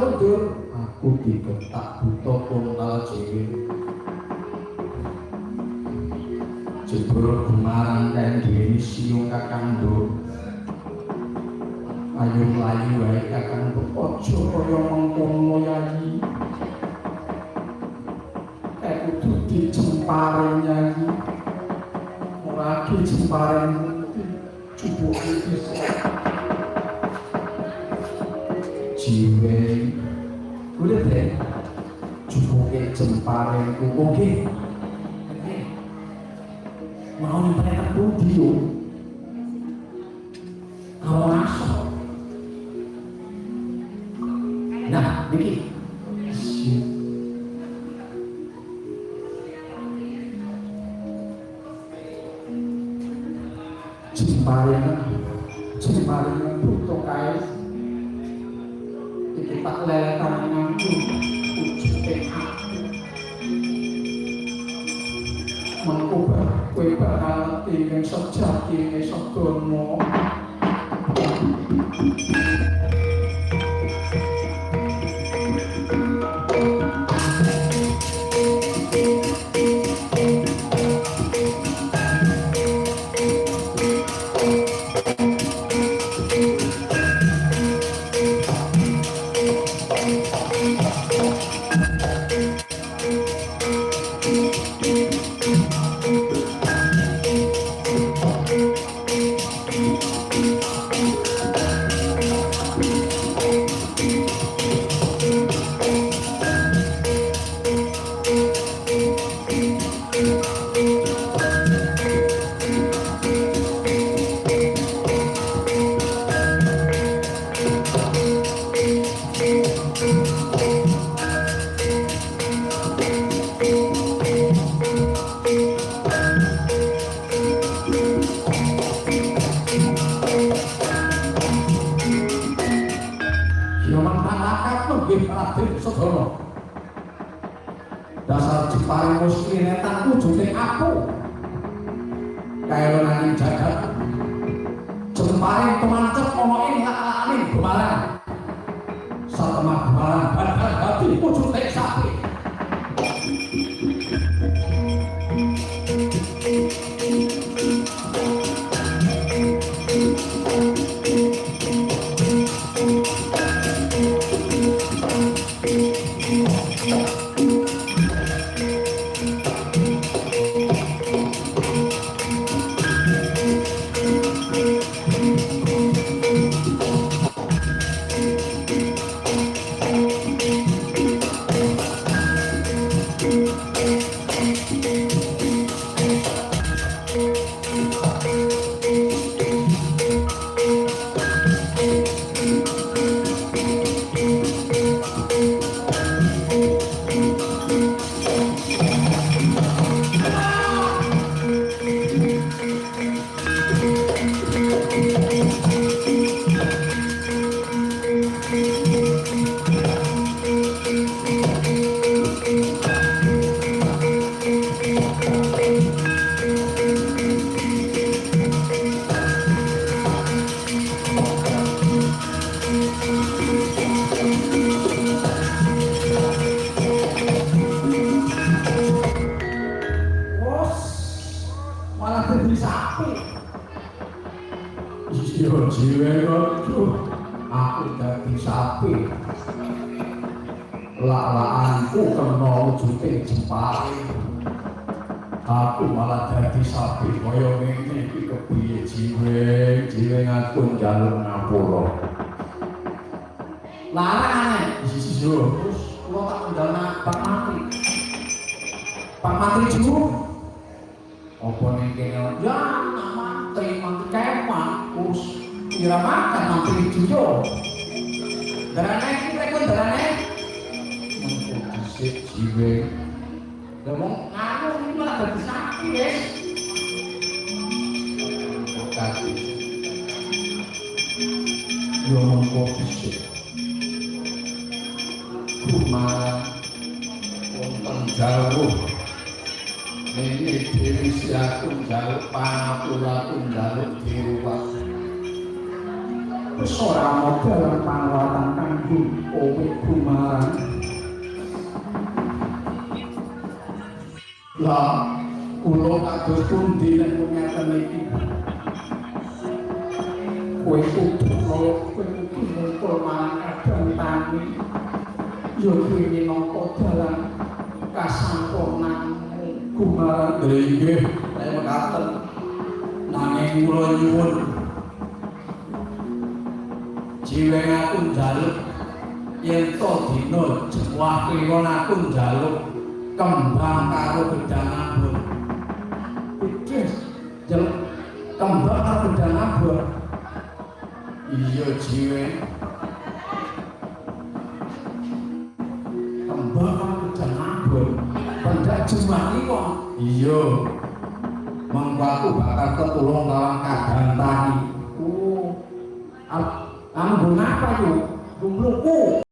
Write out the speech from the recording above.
mundur aku diketak buta kuntal dhewe jebul gumarang kandhene siung kakangdo ayo mlayu wae kakangdo aja kaya mengkono yayi kudu dicemparen yayi ora ki cemparen cubuke bisa jiwe udah deh cubuke cemparen oke mau nyemparen pundi yo awas nah iki Cemaringan butuh kain iki tak leletan nganggu ujute aku mengkubah kue bakal tinggal sejati ini segono dasar Jepang muslimetan wujudnya aku kaya nanging jagat jemparing pemancep ngomongin lak-lakanin gemarang satemah gemarang badar hati wujudnya sapi aku dadi sapi lak-lakanku kena wujudnya jempari aku malah dadi sapi kaya ngene iki kepiye jiwe aku njaluk ngapura larang terus kula tak kendalna Pak Matri Ju apa ning kene ya mantri kemah terus kira makan Matri Ju yo darane iki rek darane sik jiwe ngomong aku iki malah dadi sapi wis kaki yo mongko sik rumah wonten jauh ini diri siatu jaluk panapura jaluk diruwak ora modal pangwatan kanggo kumaran lah kula kados pundi nek ngeten iki kowe kudu ngumpul marang kadang tani yo kuwi minangka dalan kasampurnan kumaran nggih nek mekaten nanging kula nyuwun jiweng aku njaluk yen to dina jewah kliwon aku njaluk kembang karo gedang abon iki njaluk kembang karo gedang abon iya jiweng kembang karo gedang abon pendak jewah kliwon iya mengko aku bakal ketulung lawan kadang tani oh anggo napa yo? Gumluku.